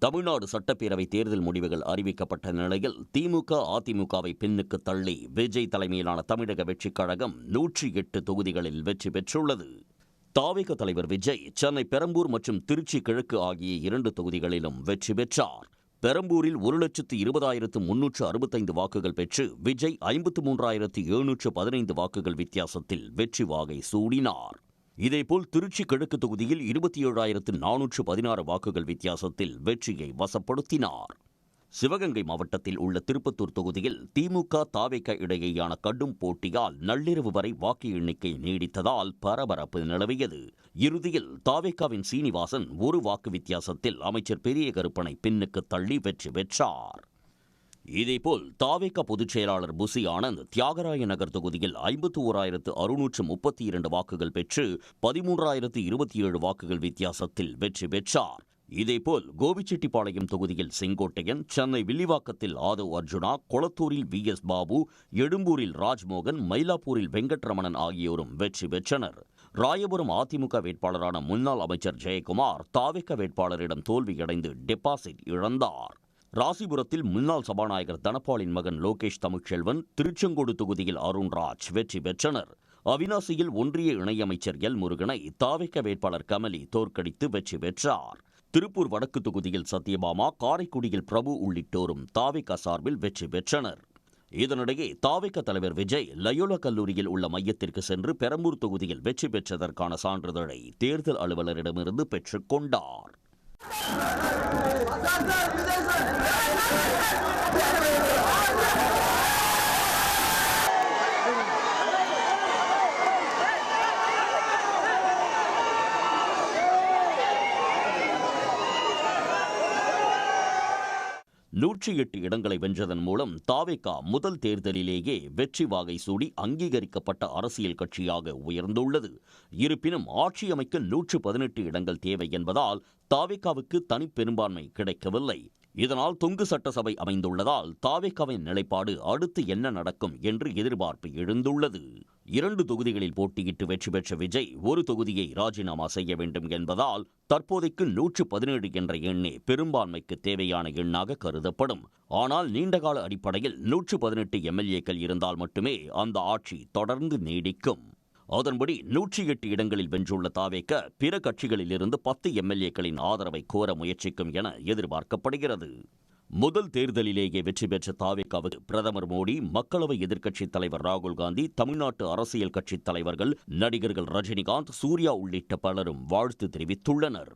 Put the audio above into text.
தமிழ்நாடு சட்டப்பேரவை தேர்தல் முடிவுகள் அறிவிக்கப்பட்ட நிலையில் திமுக, அதிமுகவை பின்னுக்கு தள்ளி விஜய் தலைமையிலான தமிழக வெற்றிக் கழகம் 108 தொகுதிகளில் வெற்றி பெற்றுள்ளது. தாவேக தலைவர் விஜய் சென்னை பெரம்பூர் மற்றும் திருச்சி கிழக்கு ஆகிய 2 தொகுதிகளிலும் வெற்றி பெற்றார். பெரம்பூரில் 1,20,365 வாக்குகள் பெற்று விஜய் 53,715 வாக்குகள் வித்தியாசத்தில் வெற்றி வாகை சூடினார். இதேபோல் திருச்சி கிழக்கு தொகுதியில் 27,416 வாக்குகள் வித்தியாசத்தில் வெற்றியை வசப்படுத்தினார். சிவகங்கை மாவட்டத்தில் உள்ள திருப்பத்தூர் தொகுதியில் திமுக, தாவேக இடையேயான கடும் போட்டியால் நள்ளிரவு வரை வாக்கு எண்ணிக்கை நீடித்ததால் பரபரப்பு நிலவியது. இறுதியில் தாவேகாவின் சீனிவாசன் ஒரு வாக்கு வித்தியாசத்தில் அமைச்சர் பெரிய கருப்பனை பின்னுக்கு தள்ளி வெற்றி பெற்றார். இதேபோல் தாவேக பொதுச் செயலாளர் புசி ஆனந்த் தியாகராய நகர் தொகுதியில் 51,632 வாக்குகள் பெற்று 13,027 வாக்குகள் வித்தியாசத்தில் வெற்றி பெற்றார். இதேபோல் கோபிச்செட்டிப்பாளையம் தொகுதியில் செங்கோட்டையன், சென்னை வில்லிவாக்கத்தில் ஆதவ் அர்ஜுனா, கொளத்தூரில் VS பாபு, எழும்பூரில் ராஜ்மோகன், மயிலாப்பூரில் வெங்கட்ரமணன் ஆகியோரும் வெற்றி பெற்றனர். ராயபுரம் அதிமுக வேட்பாளரான முன்னாள் அமைச்சர் ஜெயக்குமார் தாவேக வேட்பாளரிடம் தோல்வியடைந்து டெபாசிட் இழந்தார். ராசிபுரத்தில் முன்னாள் சபாநாயகர் தனபாலின் மகன் லோகேஷ் தமிழ்ச்செல்வன், திருச்செங்கோடு தொகுதியில் அருண்ராஜ் வெற்றி பெற்றனர். அவினாசியில் ஒன்றிய இணையமைச்சர் எல் முருகனை தாவேக வேட்பாளர் கமலி தோற்கடித்து வெற்றி பெற்றார். திருப்பூர் வடக்கு தொகுதியில் சத்யபாமா, காரைக்குடியில் பிரபு உள்ளிட்டோரும் தாவேக சார்பில் வெற்றி பெற்றனர். இதனிடையே தாவேக தலைவர் விஜய் லயோலா கல்லூரியில் உள்ள மையத்திற்கு சென்று பெரம்பூர் தொகுதியில் வெற்றி பெற்றதற்கான சான்றிதழை தேர்தல் அலுவலரிடமிருந்து பெற்றுக் கொண்டார். நூற்றி 8 இடங்களை வென்றதன் மூலம் தாவேகா முதல் தேர்தலிலேயே வெற்றி வாகை சூடி அங்கீகரிக்கப்பட்ட அரசியல் கட்சியாக உயர்ந்துள்ளது. இருப்பினும் ஆட்சி அமைக்க 118 இடங்கள் தேவை என்பதால் தாவேகாவுக்கு தனிப்பெரும்பான்மை கிடைக்கவில்லை. இதனால் தொங்கு சட்டசபை அமைந்துள்ளதால் தாவேகாவின் நிலைப்பாடு அடுத்து என்ன நடக்கும் என்று எதிர்பார்ப்பு எழுந்துள்ளது. 2 தொகுதிகளில் போட்டியிட்டு வெற்றி பெற்ற விஜய் ஒரு தொகுதியை ராஜினாமா செய்ய வேண்டும் என்பதால் தற்போதைக்கு 117 என்ற எண்ணே பெரும்பான்மைக்கு தேவையான எண்ணாக கருதப்படும். ஆனால் நீண்டகால அடிப்படையில் 118 MLAக்கள் இருந்தால் மட்டுமே அந்த ஆட்சி தொடர்ந்து நீடிக்கும். அதன்படி 108 இடங்களில் வென்றுள்ள தாவேக பிற கட்சிகளிலிருந்து 10 MLAக்களின் ஆதரவை கோர முயற்சிக்கும் என எதிர்பார்க்கப்படுகிறது. முதல் தேர்தலிலேயே வெற்றி பெற்ற தாவேகாவுக்கு பிரதமர் மோடி, மக்களவை எதிர்க்கட்சித் தலைவர் ராகுல் காந்தி, தமிழ்நாட்டு அரசியல் கட்சித் தலைவர்கள், நடிகர்கள் ரஜினிகாந்த், சூர்யா உள்ளிட்ட பலரும் வாழ்த்து தெரிவித்துள்ளனர்.